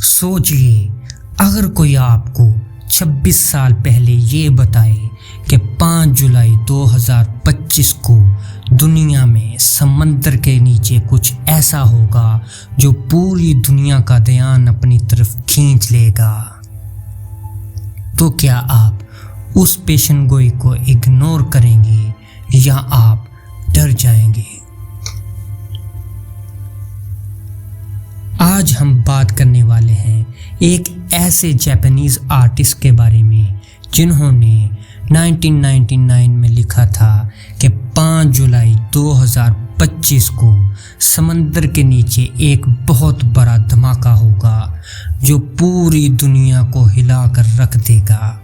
सोचिए, अगर कोई आपको 26 साल पहले ये बताए कि 5 जुलाई 2025 को दुनिया में समंदर के नीचे कुछ ऐसा होगा जो पूरी दुनिया का ध्यान अपनी तरफ खींच लेगा, तो क्या आप उस पेशन गोई को इग्नोर करेंगे या आप डर जाएंगे? आज हम बात करने वाले हैं एक ऐसे जापानीज आर्टिस्ट के बारे में जिन्होंने 1999 में लिखा था कि 5 जुलाई 2025 को समंदर के नीचे एक बहुत बड़ा धमाका होगा जो पूरी दुनिया को हिलाकर रख देगा।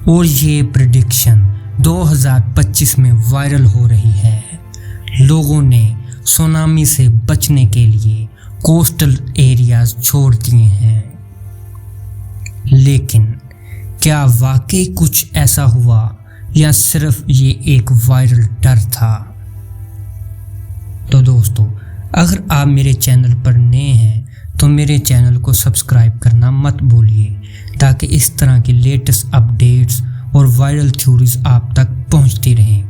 और ये प्रेडिक्शन 2025 में वायरल हो रही है। लोगों ने सुनामी से बचने के लिए कोस्टल एरियाज छोड़ दिए हैं, लेकिन क्या वाकई कुछ ऐसा हुआ या सिर्फ ये एक वायरल डर था? तो दोस्तों, अगर आप मेरे चैनल पर नए हैं तो मेरे चैनल को सब्सक्राइब करना मत भूलिए ताकि इस तरह की लेटेस्ट अपडेट्स और वायरल थ्योरीज आप तक पहुंचती रहें।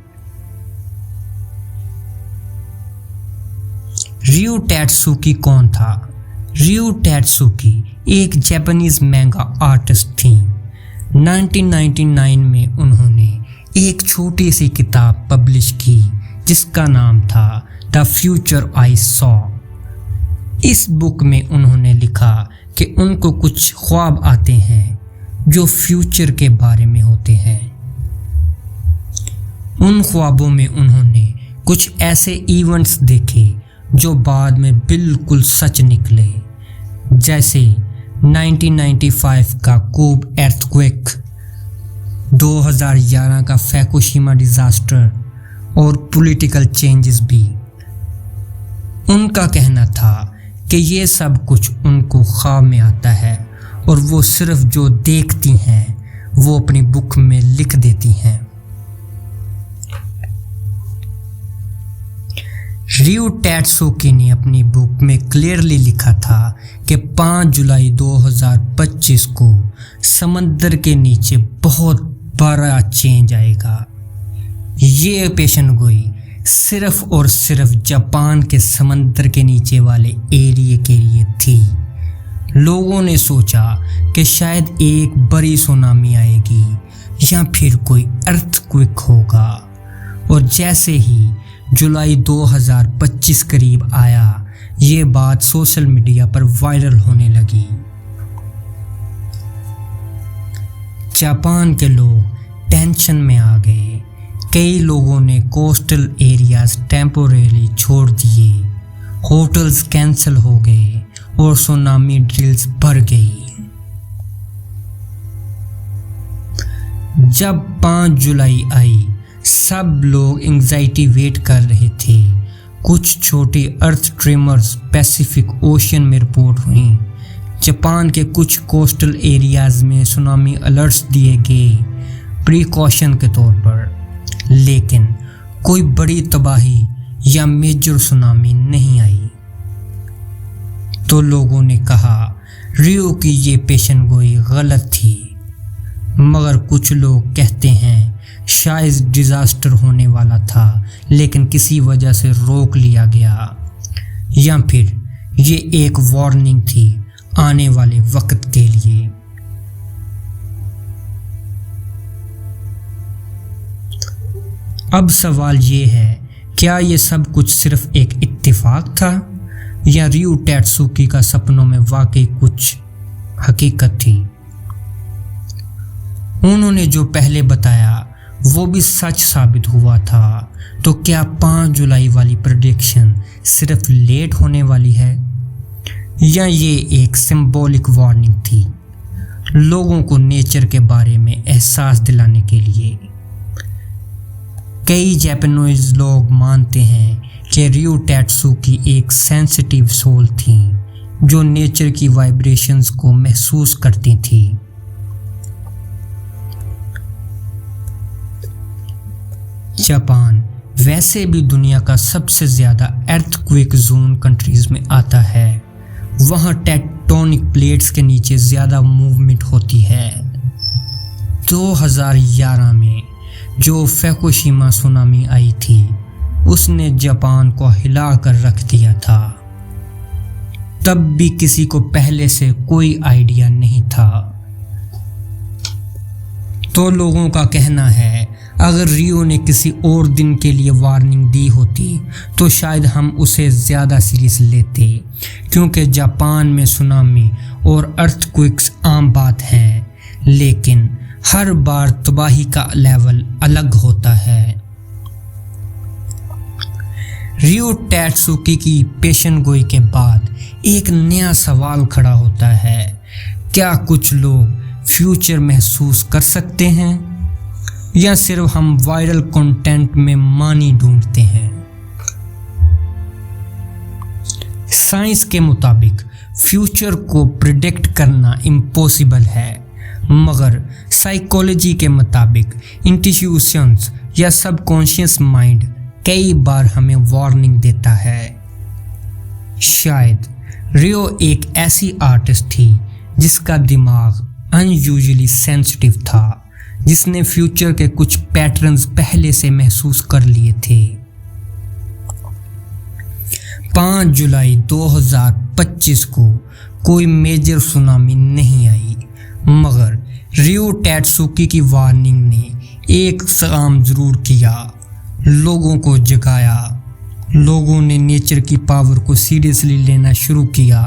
रियो टेत्सुकी कौन था? रियो टेत्सुकी एक जापानीज मैंगा आर्टिस्ट थी। 1999 में उन्होंने एक छोटी सी किताब पब्लिश की जिसका नाम था द फ्यूचर आई सॉ। इस बुक में उन्होंने लिखा कि उनको कुछ ख्वाब आते हैं जो फ्यूचर के बारे में होते हैं। उन ख्वाबों में उन्होंने कुछ ऐसे इवेंट्स देखे जो बाद में बिल्कुल सच निकले, जैसे 1995 का कोब एर्थक्वेक, 2011 का फुकुशिमा डिजास्टर और पॉलिटिकल चेंजेस भी। उनका कहना था कि ये सब कुछ उनको ख्वाब में आता है और वो सिर्फ जो देखती हैं वो अपनी बुक में लिख देती हैं। रियो टेत्सुकी ने अपनी बुक में क्लियरली लिखा था कि 5 जुलाई 2025 को समंदर के नीचे बहुत बड़ा चेंज आएगा। ये पेशन गोई सिर्फ और सिर्फ जापान के समंदर के नीचे वाले एरिया के लिए थी। लोगों ने सोचा कि शायद एक बड़ी सुनामी आएगी या फिर कोई अर्थक्वेक होगा, और जैसे ही जुलाई 2025 करीब आया, ये बात सोशल मीडिया पर वायरल होने लगी। जापान के लोग टेंशन में आ गए। कई लोगों ने कोस्टल एरियाज टेम्पोरेली छोड़ दिए, होटल्स कैंसिल हो गए और सुनामी ड्रिल्स बढ़ गई। जब 5 जुलाई आई, सब लोग एंजाइटी वेट कर रहे थे। कुछ छोटे अर्थ ट्रेमर्स पैसिफिक ओशन में रिपोर्ट हुई। जापान के कुछ कोस्टल एरियाज में सुनामी अलर्ट्स दिए गए प्रिकॉशन के तौर पर, लेकिन कोई बड़ी तबाही या मेजर सुनामी नहीं आई। तो लोगों ने कहा रियो की ये पेशन गोई गलत थी, मगर कुछ लोग कहते हैं शायद डिजास्टर होने वाला था लेकिन किसी वजह से रोक लिया गया, या फिर ये एक वार्निंग थी आने वाले वक्त के लिए। अब सवाल ये है, क्या ये सब कुछ सिर्फ एक इत्तेफाक था या रियो टेत्सुकी का सपनों में वाकई कुछ हकीकत थी? उन्होंने जो पहले बताया वो भी सच साबित हुआ था, तो क्या 5 जुलाई वाली प्रेडिक्शन सिर्फ लेट होने वाली है या ये एक सिंबॉलिक वार्निंग थी लोगों को नेचर के बारे में एहसास दिलाने के लिए? कई जापानीज लोग मानते हैं कि रियो टेत्सुकी एक सेंसिटिव सोल थी जो नेचर की वाइब्रेशंस को महसूस करती थी। जापान वैसे भी दुनिया का सबसे ज़्यादा अर्थक्वेक जोन कंट्रीज में आता है। वहाँ टेक्टोनिक प्लेट्स के नीचे ज़्यादा मूवमेंट होती है। 2011 में जो फुकुशिमा सुनामी आई थी उसने जापान को हिला कर रख दिया था। तब भी किसी को पहले से कोई आइडिया नहीं था। तो लोगों का कहना है अगर रियो ने किसी और दिन के लिए वार्निंग दी होती तो शायद हम उसे ज़्यादा सीरियस लेते, क्योंकि जापान में सुनामी और अर्थक्वेक्स आम बात हैं, लेकिन हर बार तबाही का लेवल अलग होता है। रियो टैट्सुकी की पेशन गोई के बाद एक नया सवाल खड़ा होता है, क्या कुछ लोग फ्यूचर महसूस कर सकते हैं या सिर्फ हम वायरल कंटेंट में मानी ढूंढते हैं? साइंस के मुताबिक फ्यूचर को प्रिडिक्ट करना इम्पॉसिबल है, मगर साइकोलॉजी के मुताबिक इंट्यूशंस या सबकॉन्शियस माइंड कई बार हमें वार्निंग देता है। शायद रियो एक ऐसी आर्टिस्ट थी जिसका दिमाग अनयूजुअली सेंसिटिव था, जिसने फ्यूचर के कुछ पैटर्न्स पहले से महसूस कर लिए थे। 5 जुलाई 2025 को कोई मेजर सुनामी नहीं आई, मगर रियो टैट्सुकी की वार्निंग ने एक काम जरूर किया, लोगों को जगाया। लोगों ने नेचर की पावर को सीरियसली लेना शुरू किया।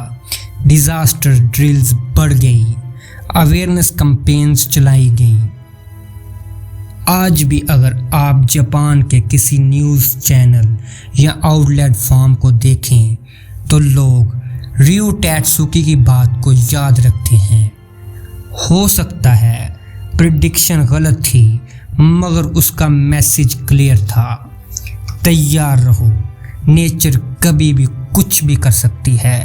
डिजास्टर ड्रिल्स बढ़ गई, अवेयरनेस कैंपेन्स चलाई गई। आज भी अगर आप जापान के किसी न्यूज़ चैनल या आउटलेट फॉर्म को देखें तो लोग रियो टैट्सुकी की बात को याद रखते हैं। हो सकता है प्रिडिक्शन गलत थी, मगर उसका मैसेज क्लियर था, तैयार रहो, नेचर कभी भी कुछ भी कर सकती है।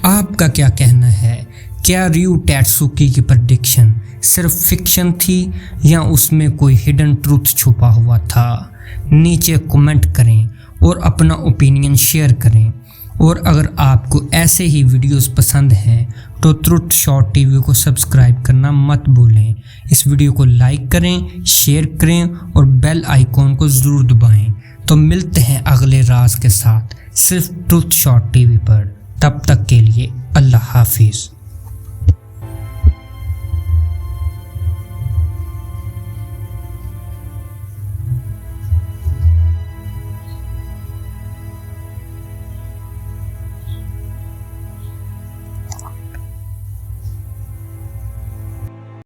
आपका क्या कहना है? क्या रियो टैट्सुकी की प्रेडिक्शन सिर्फ फिक्शन थी या उसमें कोई हिडन ट्रूथ छुपा हुआ था? नीचे कमेंट करें और अपना ओपिनियन शेयर करें। और अगर आपको ऐसे ही वीडियोस पसंद हैं तो ट्रुथ शॉट टीवी को सब्सक्राइब करना मत भूलें। इस वीडियो को लाइक करें, शेयर करें और बेल आइकॉन को ज़रूर दबाएं। तो मिलते हैं अगले राज के साथ सिर्फ ट्रुथ शॉट टीवी पर। तब तक के लिए अल्लाह हाफिज़।